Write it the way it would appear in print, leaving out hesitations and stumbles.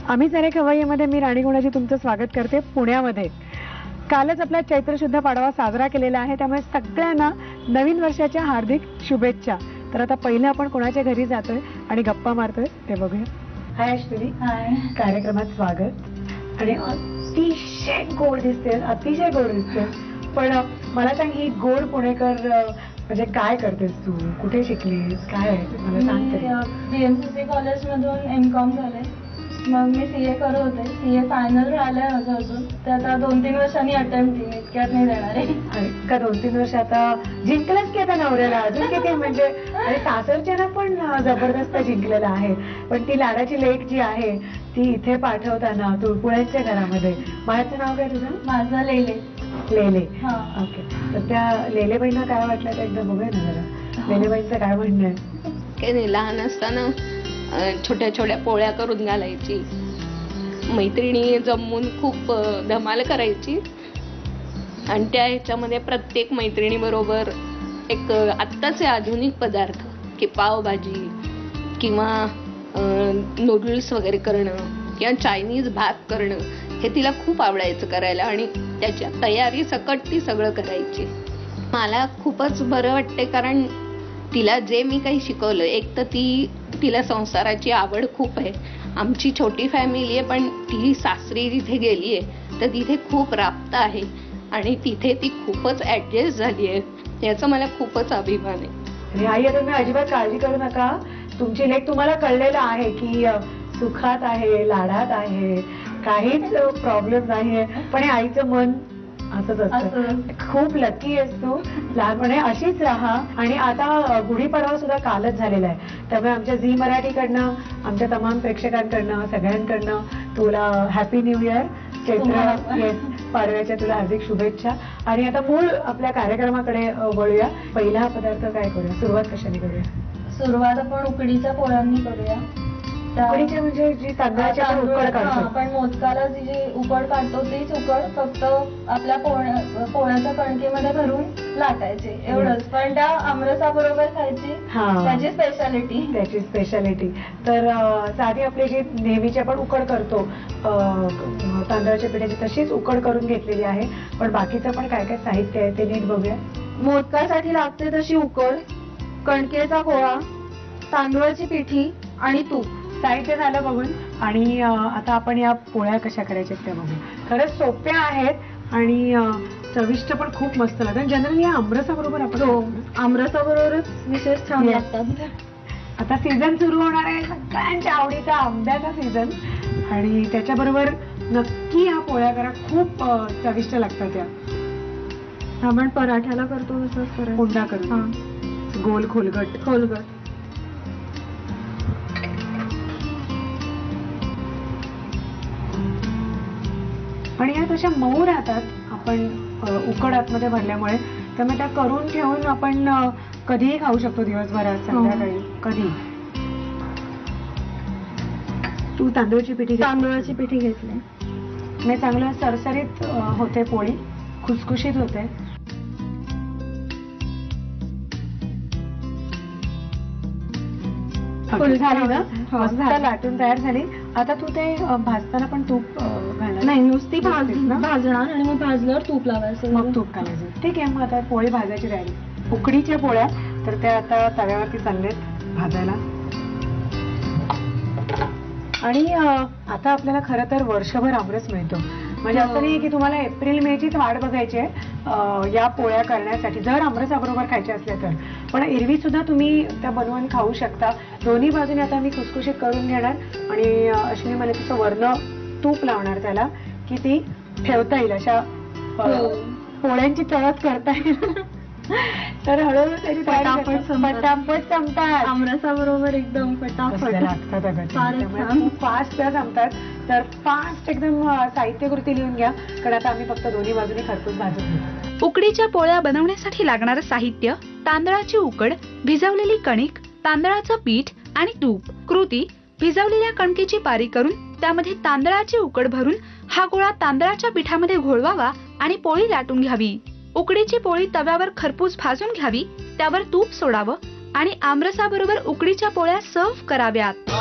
आम्ही जरे खवय्यामध्ये मी राणी गुणाजी तुमचं स्वागत करते पुण्यामध्ये. कालच आपला चैत्र शुद्ध पाडवा साजरा केलेला आहे, त्यामुळे सगळ्यांना नवीन वर्षाच्या हार्दिक शुभेच्छा. तर आता पहिलं आपण कोणाच्या घरी जातोय आणि गप्पा मारतोय ते बघूया. हाय अश्विनी. हाय. कार्यक्रमात स्वागत. आणि अतिशय गोड दिसते, अतिशय गोड दिसते. पण मला सांग, ही गोड पुणेकर म्हणजे काय करतेस तू, कुठे शिकलीस, काय मला सांगते. BMCC कॉलेजमधून MCOM झाले. मग मी CA करत होते. CA फायनल राहिलंय माझं अजून. ते आता 2-3 वर्षांनी अटेम्प्ट देईन, इतक्यात नाही देणार आहे. का 2-3 वर्ष आता जिंकलंच की आता नवऱ्याला अजून किती म्हणजे. आणि सासरच्यानं पण जबरदस्त जिंकलेलं आहे. पण ती लाडाची लेक जी आहे ती इथे पाठवताना तुळपुळ्यांच्या घरामध्ये. बाळाचं नाव काय तुझं? माझं लेले. लेले. हा. ओके. तर त्या लेलेबाईंना काय वाटलं ते एकदा बघूया ना जरा. लेलेबाईंचं काय म्हणणं आहे? काही नाही, लहान असताना छोट्या छोट्या पोळ्या करून घालायची, मैत्रिणी जमून खूप धमाल करायची. आणि त्या ह्याच्यामध्ये प्रत्येक मैत्रिणी बरोबर एक आत्ताचे आधुनिक पदार्थ की पावभाजी किंवा नूडल्स वगैरे करणं किंवा चायनीज भात करणं हे तिला खूप आवडायचं करायला. आणि त्याच्या तयारी सकट ती सगळं करायची. मला खूपच बरं वाटते, कारण तिला जे मी काही शिकवलं, एक तर तिला संसाराची आवड खूप आहे. आमची छोटी फॅमिली आहे, पण ती सासरी जिथे गेली आहे तर तिथे खूप राबता आहे आणि तिथे ती खूपच ऍडजस्ट झाली आहे. याचा मला खूपच अभिमान आहे. आणि आई, आता तुम्ही अजिबात काळजी करू नका. तुमची लेक तुम्हाला कळलेलं आहे की सुखात आहे, लाडात आहे, काहीच प्रॉब्लेम नाहीये. पण हे आईचं मन असंच असतं. खूप लकी आहेस तू. लहानपणे अशीच राहा. आणि आता गुढीपाडवा सुद्धा कालच झालेला आहे, त्यामुळे आमच्या झी मराठीकडनं, आमच्या तमाम प्रेक्षकांकडनं, सगळ्यांकडनं तुला हॅपी न्यू इयर. चैत्र पाडव्याच्या तुला हार्दिक शुभेच्छा. आणि आता मूळ आपल्या कार्यक्रमाकडे वळूया. पहिला पदार्थ काय करूया, सुरुवात कशाने करूया? सुरुवात आपण उकडीच्या पोळ्यांनी करूया. उकडीचे म्हणजे जी तांदळाची आपण उकड काढतो. आपण मोदकाला जी उकड काढतो तीच उकड, फक्त आपल्या पोळ्याच्या कणकेमध्ये भरून लाटायची, एवढंच. पण त्या आमरसा बरोबर खायची, त्याची स्पेशालिटी. तर साधी आपली जी नेहमीची आपण उकड करतो तांदळाच्या पिठाची, तशीच उकड करून घेतलेली आहे. पण बाकीचं पण काय काय साहित्य आहे ते नीट बघूया. मोदकासाठी लागते तशी उकड, कणकेचा गोळा, तांदूळाची पिठी आणि तूप. साहित्य झालं बघून. आणि आता आपण या पोळ्या कशा करायच्या त्या बघू. खरंच सोप्या आहेत आणि चविष्ट पण खूप मस्त लागतात. जनरली या आमरसा बरोबर आपण आमरसा बरोबरच विशेष छान लागतात. आता सीझन सुरू होणार आहे, सगळ्यांच्या आवडीचा आंब्याचा सीझन. आणि त्याच्याबरोबर नक्की ह्या पोळ्या करा, खूप चविष्ट लागतात. त्या आपण पराठ्याला करतो तसंच करायचं, उंडा करून गोल खोलगट. आणि या तशा मऊ राहतात, आपण उकड आतमध्ये भरल्यामुळे. त्यामुळे त्या करून ठेवून आपण कधीही खाऊ शकतो, दिवसभरात, संध्याकाळी, कधी. तू तांदूळाची पिठी घेतली. मी चांगलं सरसरीत होते पोळी, खुसखुशीत होते. झाली ना, मस्त लाटून तयार झाली. आता तू ते भाजताना पण तूप घालणार? नाही, नुसती भाजणार आणि मग भाजल्यावर तूप लावायचं, मग तूप घालायचं. ठीक आहे. मग आता पोळी भाजायची तयारी. उकडीच्या पोळ्या तर त्या आता तव्यावरती चाललेत भाजायला. आणि आता आपल्याला खरं तर वर्षभर आमरस मिळतो. म्हणजे असं नाही की तुम्हाला एप्रिल मेचीच वाट बघायची आहे या पोळ्या करण्यासाठी, जर आमरसाबरोबर खायच्या असल्या तर. पण एरवी सुद्धा तुम्ही त्या बनवून खाऊ शकता. दोन्ही बाजूने आता मी खुसखुशीत करून घेणार आणि अश्विनी मला तिचं वर्ण तूप लावणार त्याला, की ती ठेवता येईल अशा पोळ्यांची तळत करता येईल. तर हळूहळू त्याची पटापट संपतात. आमरसा बरोबर एकदम पटापट लागतात अगं, फास्ट त्या संपतात. तर फास्ट एकदम साहित्य कृती लिहून घ्या, कारण आता आम्ही फक्त दोन्ही बाजूने खरपूस भाजून घेऊ. उकडीच्या पोळ्या बनवण्यासाठी लागणारं साहित्य: तांदळाची उकड, भिजवलेली कणिक, तांदळाचं पीठ आणि तूप. कृती: भिजवलेल्या कणकेची पारी करून त्यामध्ये तांदळाची उकड भरून हा गोळा तांदळाच्या पिठामध्ये घोळवावा आणि पोळी लाटून घ्यावी. उकडीची पोळी तव्यावर खरपूस भाजून घ्यावी, त्यावर तूप सोडावं आणि आमरसाबरोबर उकडीच्या पोळ्या सर्व्ह कराव्यात.